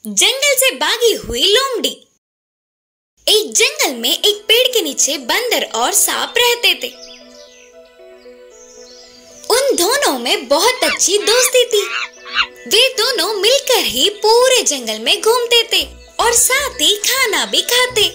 जंगल से भागी हुई लोमड़ी। एक जंगल में एक पेड़ के नीचे बंदर और सांप रहते थे। उन दोनों में बहुत अच्छी दोस्ती थी। वे दोनों मिलकर ही पूरे जंगल में घूमते थे और साथ ही खाना भी खाते।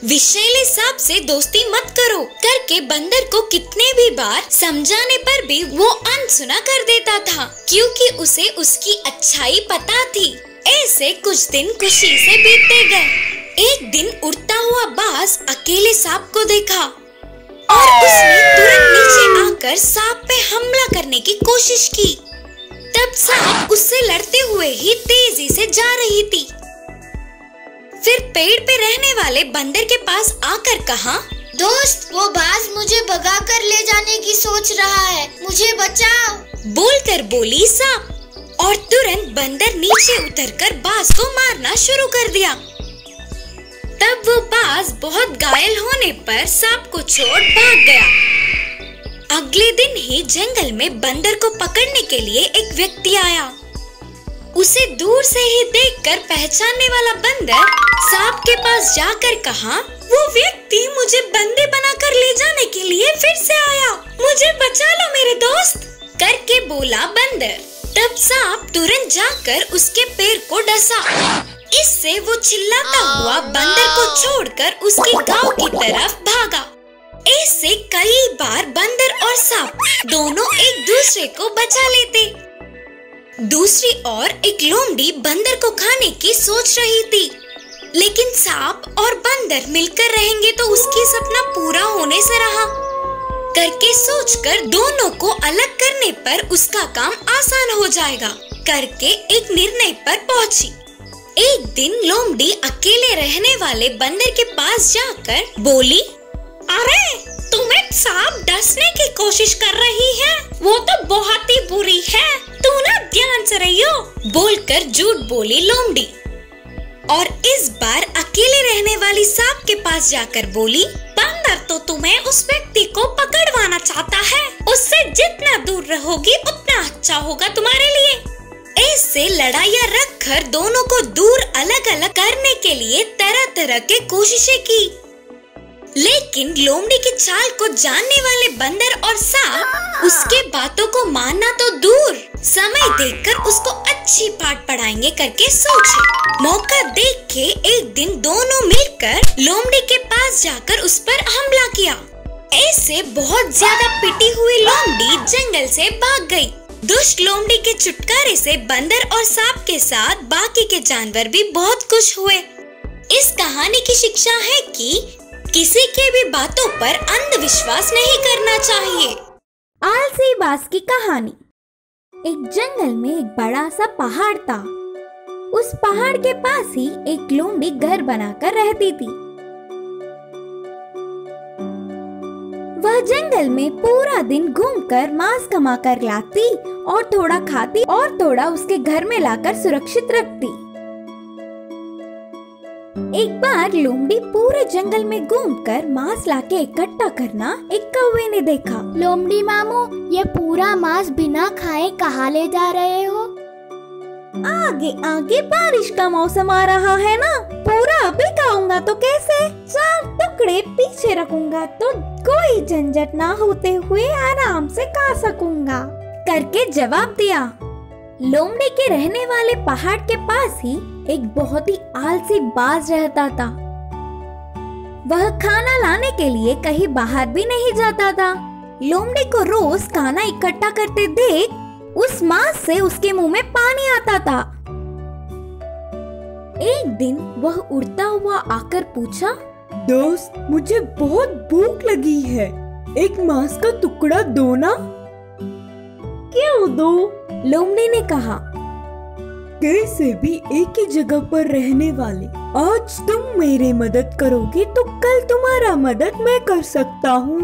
विषैले सांप से दोस्ती मत करो करके बंदर को कितने भी बार समझाने पर भी वो अनसुना कर देता था, क्योंकि उसे उसकी अच्छाई पता थी। ऐसे कुछ दिन खुशी से बीतते गए। एक दिन उड़ता हुआ बाज अकेले सांप को देखा और उसने तुरंत नीचे आकर सांप पे हमला करने की कोशिश की। तब सांप उससे लड़ते हुए ही तेजी से जा रही थी। फिर पेड़ पे रहने वाले बंदर के पास आकर कहा, दोस्त, वो बाज मुझे भगा कर ले जाने की सोच रहा है, मुझे बचाओ। बोलकर बोली सांप, और तुरंत बंदर नीचे उतरकर बाज को मारना शुरू कर दिया। तब वो बाज बहुत घायल होने पर सांप को छोड़ भाग गया। अगले दिन ही जंगल में बंदर को पकड़ने के लिए एक व्यक्ति आया। उसे दूर से ही देखकर पहचानने वाला बंदर सांप के पास जाकर कहा, वो व्यक्ति मुझे बंदे बनाकर ले जाने के लिए फिर से आया, मुझे बचा लो मेरे दोस्त करके बोला बंदर। तब सांप तुरंत जाकर उसके पैर को डसा। इससे वो चिल्लाता हुआ बंदर को छोड़कर उसके गांव की तरफ भागा। ऐसे कई बार बंदर और सांप दोनों एक दूसरे को बचा लेते। दूसरी ओर एक लोमड़ी बंदर को खाने की सोच रही थी, लेकिन सांप और बंदर मिलकर रहेंगे तो उसकी सपना पूरा होने से रहा करके सोचकर दोनों को अलग करने पर उसका काम आसान हो जाएगा करके एक निर्णय पर पहुंची। एक दिन लोमड़ी अकेले रहने वाले बंदर के पास जाकर बोली, अरे तुम्हें सांप डसने की कोशिश कर रही है, वो तो बहुत ही बुरी है, तू ना ध्यान से रहियो बोलकर झूठ बोली लोमड़ी। और इस बार अकेले रहने वाली सांप के पास जाकर बोली, बंदर तो तुम्हें उस व्यक्ति को पकड़वाना चाहता है, उससे जितना दूर रहोगी उतना अच्छा होगा तुम्हारे लिए। ऐसे लड़ाइयाँ रखकर दोनों को दूर अलग अलग करने के लिए तरह तरह के कोशिशें की, लेकिन लोमड़ी की चाल को जानने वाले बंदर और सांप उसके बातों को मानना तो दूर, समय देखकर उसको अच्छी पाठ पढ़ाएंगे करके सोचे। मौका देख के एक दिन दोनों मिलकर लोमड़ी के पास जाकर उस पर हमला किया। ऐसे बहुत ज्यादा पिटी हुई लोमड़ी जंगल से भाग गई। दुष्ट लोमड़ी के छुटकारे से बंदर और सांप के साथ बाकी के जानवर भी बहुत खुश हुए। इस कहानी की शिक्षा है कि किसी के भी बातों पर अंधविश्वास नहीं करना चाहिए। आलसी बाज की कहानी। एक जंगल में एक बड़ा सा पहाड़ था। उस पहाड़ के पास ही एक लोमड़ी घर बनाकर रहती थी। वह जंगल में पूरा दिन घूमकर मांस कमा कर लाती और थोड़ा खाती और थोड़ा उसके घर में लाकर सुरक्षित रखती। एक बार लोमड़ी पूरे जंगल में घूमकर मांस लाके इकट्ठा करना एक कौवे ने देखा। लोमड़ी मामू, ये पूरा मांस बिना खाए कहाँ ले जा रहे हो? आगे आगे बारिश का मौसम आ रहा है ना, पूरा अभी खाऊंगा तो कैसे, 4 टुकड़े पीछे रखूंगा तो कोई झंझट ना होते हुए आराम से खा सकूंगा करके जवाब दिया। लोमड़ी के रहने वाले पहाड़ के पास ही एक बहुत ही आलसी बाज रहता था। वह खाना लाने के लिए कहीं बाहर भी नहीं जाता था। लोमड़ी को रोज खाना इकट्ठा करते देख उस मांस से उसके मुंह में पानी आता था। एक दिन वह उड़ता हुआ आकर पूछा, दोस्त, मुझे बहुत भूख लगी है, एक मांस का टुकड़ा दो ना। क्यों दो? लोमड़ी ने कहा, कैसे भी एक ही जगह पर रहने वाले, आज तुम मेरी मदद करोगे तो कल तुम्हारा मदद मैं कर सकता हूँ।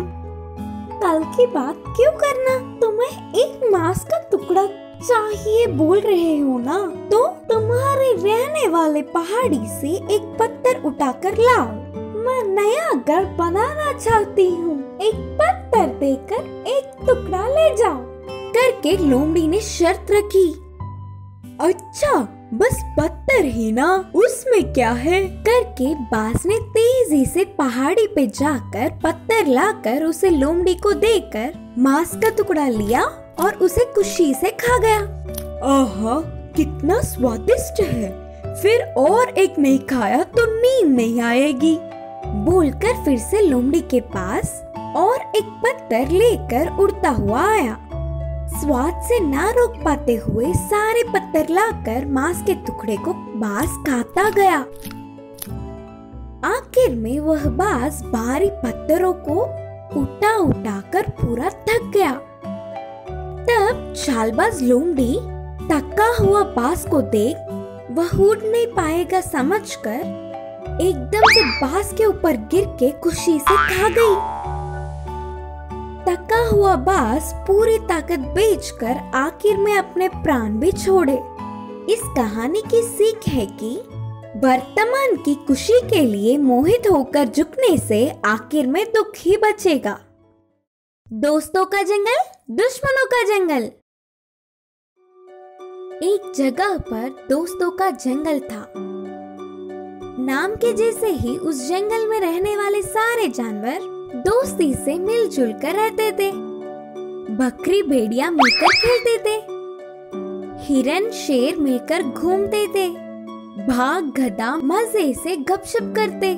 कल की बात क्यों करना, तुम्हें एक मांस का टुकड़ा चाहिए बोल रहे हो ना, तो तुम्हारे रहने वाले पहाड़ी से एक पत्थर उठाकर लाओ, मैं नया घर बनाना चाहती हूँ, एक पत्थर देकर एक टुकड़ा ले जाओ करके लोमड़ी ने शर्त रखी। अच्छा, बस पत्थर ही ना, उसमें क्या है? करके बाज ने तेजी से पहाड़ी पे जाकर पत्थर लाकर उसे लोमड़ी को देकर मांस का टुकड़ा लिया और उसे खुशी से खा गया। आहा, कितना स्वादिष्ट है। फिर और एक नहीं खाया तो नींद नहीं आएगी। बोलकर फिर से लोमड़ी के पास और एक पत्थर लेकर उड़ता हुआ आया। स्वाद से ना रोक पाते हुए सारे पत्थर लाकर मांस के टुकड़े को बाज खाता गया। आखिर में वह बाज भारी पत्थरों को उठा उठाकर पूरा थक गया। तब चालबाज लोमड़ी थका हुआ बाज को देख वह उड़ नहीं पाएगा समझकर एकदम से बाज के ऊपर गिर के खुशी से खा गई। थका हुआ बाज पूरी ताकत बेचकर आखिर में अपने प्राण भी छोड़े। इस कहानी की सीख है कि वर्तमान की खुशी के लिए मोहित होकर झुकने से आखिर में दुख ही बचेगा। दोस्तों का जंगल, दुश्मनों का जंगल। एक जगह पर दोस्तों का जंगल था। नाम के जैसे ही उस जंगल में रहने वाले सारे जानवर दोस्ती से मिलजुल कर रहते थे। बकरी भेड़िया मिलकर खेलते थे, हिरन शेर मिलकर घूमते थे, बाघ गधा मजे से गपशप करते।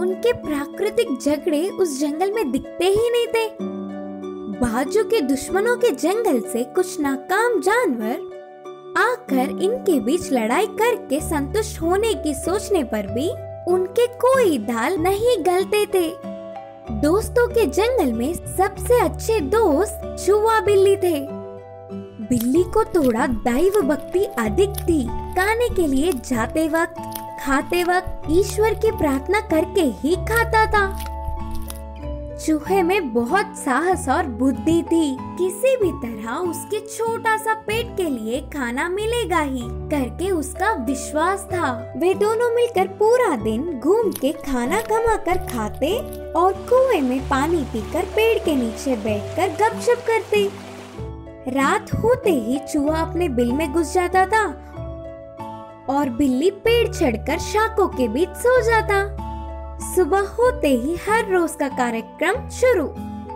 उनके प्राकृतिक झगड़े उस जंगल में दिखते ही नहीं थे। बाजू के दुश्मनों के जंगल से कुछ नाकाम जानवर आकर इनके बीच लड़ाई करके संतुष्ट होने की सोचने पर भी उनके कोई दाल नहीं गलते थे। दोस्तों के जंगल में सबसे अच्छे दोस्त चूहा बिल्ली थे। बिल्ली को थोड़ा दैव भक्ति अधिक थी। खाने के लिए जाते वक्त, खाते वक्त ईश्वर की प्रार्थना करके ही खाता था। चूहे में बहुत साहस और बुद्धि थी। किसी भी तरह उसके छोटा सा पेट के लिए खाना मिलेगा ही करके उसका विश्वास था। वे दोनों मिलकर पूरा दिन घूम के खाना कमा कर खाते और कुएं में पानी पीकर पेड़ के नीचे बैठकर गपशप करते। रात होते ही चूहा अपने बिल में घुस जाता था और बिल्ली पेड़ चढ़कर शाखों के बीच सो जाता। सुबह होते ही हर रोज का कार्यक्रम शुरू।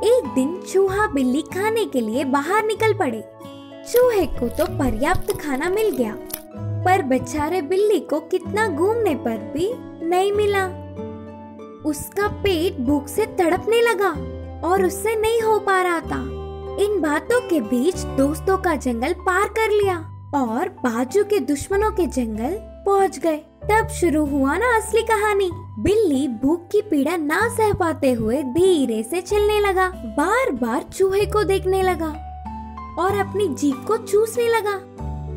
एक दिन चूहा बिल्ली खाने के लिए बाहर निकल पड़े। चूहे को तो पर्याप्त खाना मिल गया, पर बेचारे बिल्ली को कितना घूमने पर भी नहीं मिला। उसका पेट भूख से तड़पने लगा और उससे नहीं हो पा रहा था। इन बातों के बीच दोस्तों का जंगल पार कर लिया और बाजू के दुश्मनों के जंगल पहुंच गए। तब शुरू हुआ ना असली कहानी। बिल्ली भूख की पीड़ा ना सह पाते हुए धीरे से चलने लगा। बार बार चूहे को देखने लगा और अपनी जीभ को चूसने लगा।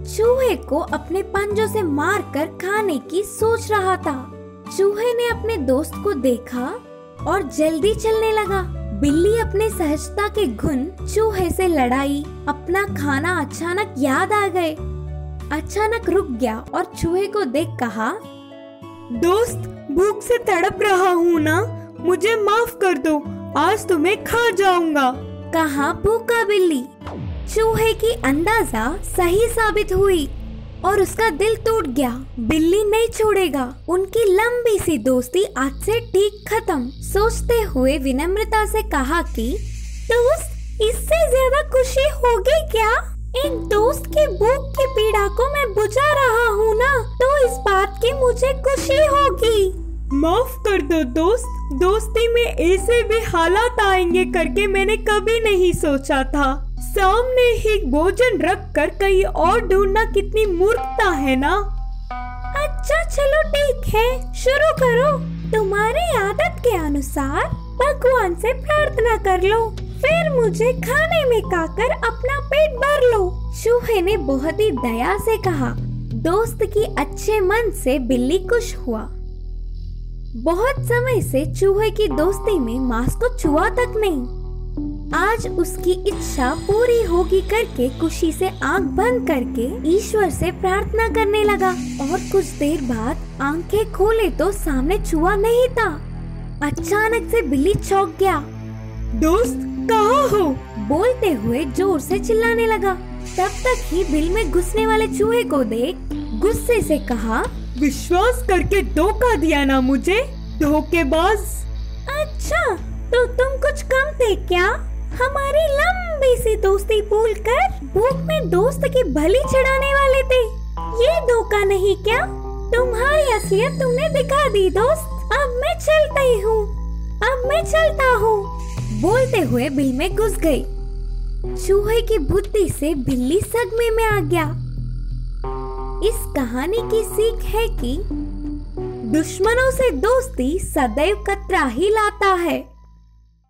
चूहे को अपने पंजों से मारकर खाने की सोच रहा था। चूहे ने अपने दोस्त को देखा और जल्दी चलने लगा। बिल्ली अपने सहजता के गुण चूहे से लड़ाई, अपना खाना अचानक याद आ गए। अचानक रुक गया और चूहे को देख कहा, दोस्त, भूख से तड़प रहा हूँ ना, मुझे माफ कर दो, आज तुम्हें खा जाऊंगा। कहा भूखा बिल्ली। चूहे की अंदाजा सही साबित हुई और उसका दिल टूट गया। बिल्ली नहीं छोड़ेगा। उनकी लंबी सी दोस्ती आज से ठीक खत्म। सोचते हुए विनम्रता से कहा कि दोस्त, इससे ज्यादा खुशी होगी क्या? एक दोस्त की भूख की पीड़ा को मैं बुझा रहा हूँ ना, तो इस बात की मुझे खुशी होगी। माफ कर दो दोस्त, दोस्ती में ऐसे भी हालात आएंगे करके मैंने कभी नहीं सोचा था। सामने ही भोजन रख कर कहीं और ढूंढना कितनी मूर्खता है ना। अच्छा चलो ठीक है, शुरू करो। तुम्हारी आदत के अनुसार भगवान से प्रार्थना कर लो, फिर मुझे खाने में खाकर अपना पेट भर लो। चूहे ने बहुत ही दया से कहा। दोस्त की अच्छे मन से बिल्ली खुश हुआ। बहुत समय से चूहे की दोस्ती में मांस को छुआ तक नहीं। आज उसकी इच्छा पूरी होगी करके खुशी से आंख बंद करके ईश्वर से प्रार्थना करने लगा और कुछ देर बाद आंखें खोले तो सामने चूहा नहीं था। अचानक से बिल्ली चौंक गया। दोस्त, कहाँ हो? बोलते हुए जोर से चिल्लाने लगा। तब तक ही बिल में घुसने वाले चूहे को देख गुस्से से कहा, विश्वास करके धोखा दिया ना मुझे, धोखेबाज। अच्छा, तो तुम कुछ कम थे क्या? हमारी लंबी सी दोस्ती भूलकर भूख में दोस्त की बलि चढ़ाने वाले थे। ये धोखा नहीं क्या? तुम्हारी असलियत तुमने दिखा दी दोस्त। अब मैं चलता हूँ। बोलते हुए बिल में घुस गई। चूहे की बुद्धि से बिल्ली सदमे में आ गया। इस कहानी की सीख है कि दुश्मनों से दोस्ती सदैव खतरा ही लाता है।